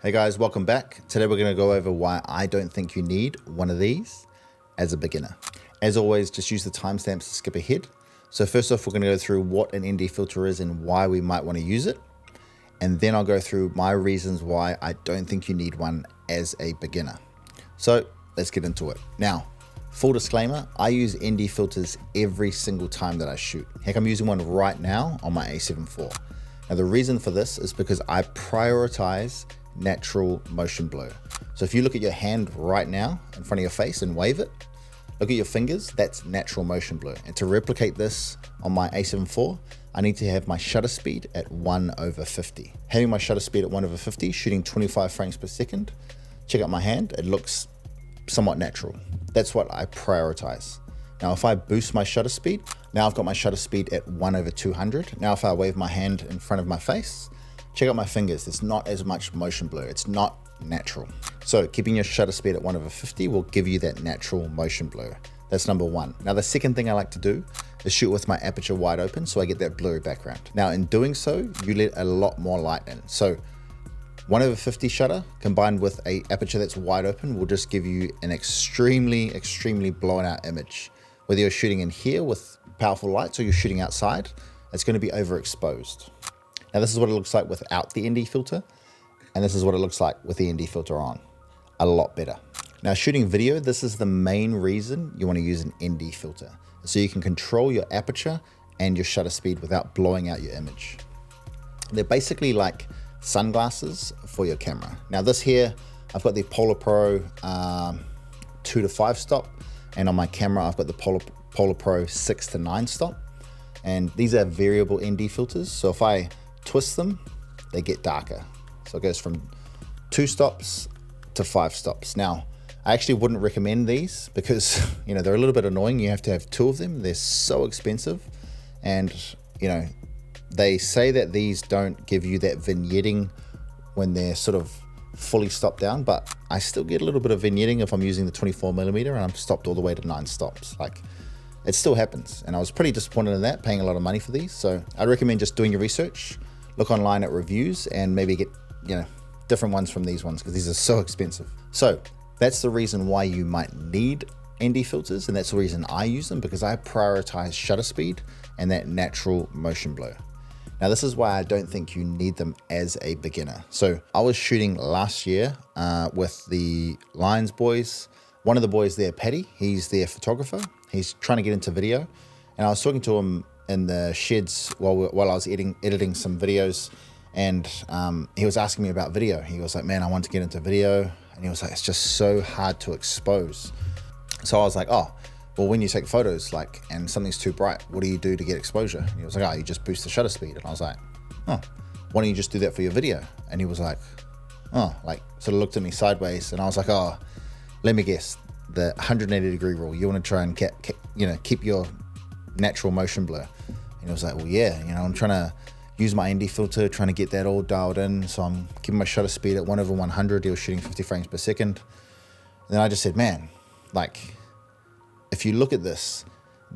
Hey guys, welcome back. Today we're going to go over why I don't think you need one of these as a beginner. As always, just use the timestamps to skip ahead. So first off, we're going to go through what an ND filter is and why we might want to use it. And then I'll go through my reasons why I don't think you need one as a beginner. So let's get into it. Now, full disclaimer, I use ND filters every single time that I shoot. Heck, I'm using one right now on my A7 IV. Now the reason for this is because I prioritize natural motion blur. So if you look at your hand right now in front of your face and wave it, look at your fingers, that's natural motion blur. And to replicate this on my A7 IV, I need to have my shutter speed at 1/50. Having my shutter speed at 1/50, shooting 25 frames per second, check out my hand, it looks somewhat natural. That's what I prioritize. Now, if I boost my shutter speed, now I've got my shutter speed at 1/200. Now, if I wave my hand in front of my face, check out my fingers. It's not as much motion blur. It's not natural. So keeping your shutter speed at 1/50 will give you that natural motion blur. That's number one. Now, the second thing I like to do is shoot with my aperture wide open so I get that blurry background. Now, in doing so, you let a lot more light in. So 1/50 shutter combined with a aperture that's wide open will just give you an extremely blown out image. Whether you're shooting in here with powerful lights or you're shooting outside, it's going to be overexposed. Now this is what it looks like without the ND filter, and this is what it looks like with the ND filter on. A lot better. Now shooting video, this is the main reason you want to use an ND filter. So you can control your aperture and your shutter speed without blowing out your image. They're basically like sunglasses for your camera. Now this here, I've got the Polar Pro 2 to 5 stop, and on my camera, I've got the Polar Pro 6 to 9 stop. And these are variable ND filters. So if I twist them, they get darker. So it goes from 2 stops to 5 stops. Now, I actually wouldn't recommend these because, they're a little bit annoying. You have to have 2 of them. They're so expensive. And, they say that these don't give you that vignetting when they're sort of fully stopped down, but I still get a little bit of vignetting if I'm using the 24mm and I'm stopped all the way to 9 stops. Like, it still happens. And I was pretty disappointed in that, paying a lot of money for these. So I recommend just doing your research, look online at reviews, and maybe get, different ones from these ones because these are so expensive. So that's the reason why you might need ND filters, and that's the reason I use them, because I prioritize shutter speed and that natural motion blur. Now this is why I don't think you need them as a beginner. So I was shooting last year with the Lions boys. One of the boys there, Paddy, he's their photographer. He's trying to get into video. And I was talking to him in the sheds while I was editing some videos. And he was asking me about video. He was like, man, I want to get into video. And he was like, it's just so hard to expose. So I was like, oh, well, when you take photos, and something's too bright, what do you do to get exposure? And he was like, oh, you just boost the shutter speed. And I was like, oh, why don't you just do that for your video? And he was like, oh, sort of looked at me sideways. And I was like, oh, let me guess, the 180-degree rule. You want to try and keep your natural motion blur. And he was like, well, yeah, I'm trying to use my ND filter, trying to get that all dialed in. So I'm keeping my shutter speed at 1/100. He was shooting 50 frames per second. And then I just said, man, if you look at this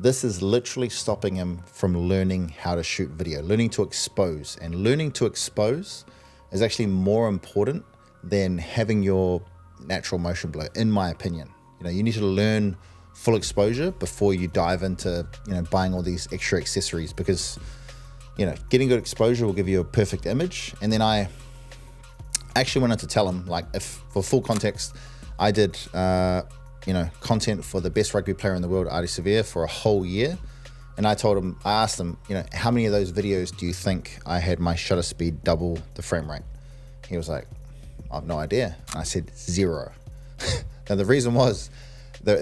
is literally stopping him from learning how to shoot video, learning to expose. And learning to expose is actually more important than having your natural motion blur, in my opinion. You need to learn full exposure before you dive into, buying all these extra accessories, because, getting good exposure will give you a perfect image. And then I actually wanted to tell him, if for full context, I did, content for the best rugby player in the world, Ardie Savea, for a whole year. And I asked him, how many of those videos do you think I had my shutter speed double the frame rate? He was like, I have no idea. And I said 0. Now the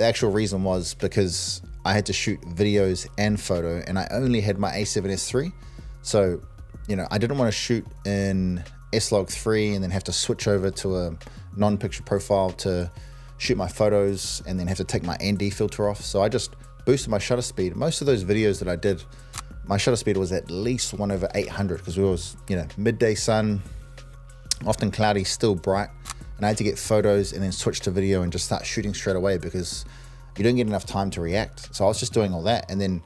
actual reason was because I had to shoot videos and photo, and I only had my A7S III. So, I didn't want to shoot in S-Log3 and then have to switch over to a non-picture profile to shoot my photos and then have to take my ND filter off. So I just boosted my shutter speed. Most of those videos that I did, my shutter speed was at least 1/800 because it was, midday sun, often cloudy, still bright. And I had to get photos and then switch to video and just start shooting straight away because you don't get enough time to react. So I was just doing all that. And then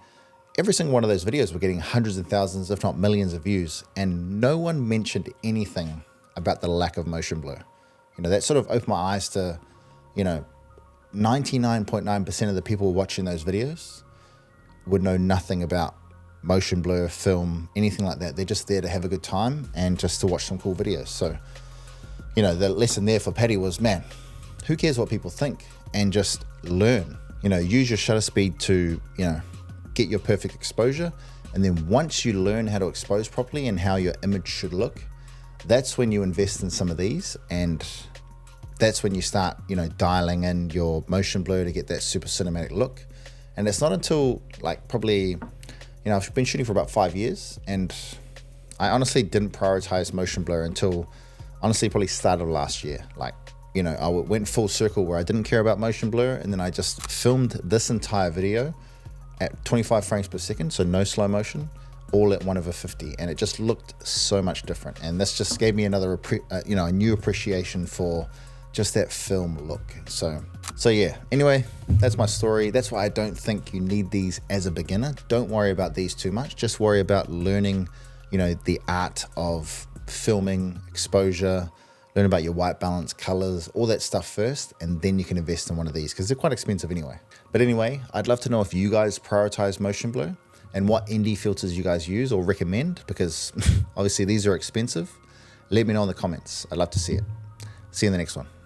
every single one of those videos were getting hundreds of thousands, if not millions of views. And no one mentioned anything about the lack of motion blur. You know, that sort of opened my eyes to, you know, 99.9% of the people watching those videos would know nothing about motion blur, film, anything like that. They're just there to have a good time and just to watch some cool videos. So, you know, the lesson there for Paddy was, man, who cares what people think, and just learn. You know, use your shutter speed to, you know, get your perfect exposure. And then once you learn how to expose properly and how your image should look, that's when you invest in some of these, and that's when you start, you know, dialing in your motion blur to get that super cinematic look. And it's not until like probably, you know, I've been shooting for about 5 years, and I honestly didn't prioritize motion blur until honestly probably started last year. Like, you know, I went full circle where I didn't care about motion blur, and then I just filmed this entire video at 25 frames per second, so no slow motion, all at 1/50, and it just looked so much different. And this just gave me another, you know, a new appreciation for just that film look. So yeah, anyway, that's my story. That's why I don't think you need these as a beginner. Don't worry about these too much. Just worry about learning, you know, the art of filming, exposure, learn about your white balance, colors, all that stuff first, and then you can invest in one of these because they're quite expensive anyway. But anyway, I'd love to know if you guys prioritize motion blur and what ND filters you guys use or recommend, because obviously these are expensive. Let me know in the comments. I'd love to see it. See you in the next one.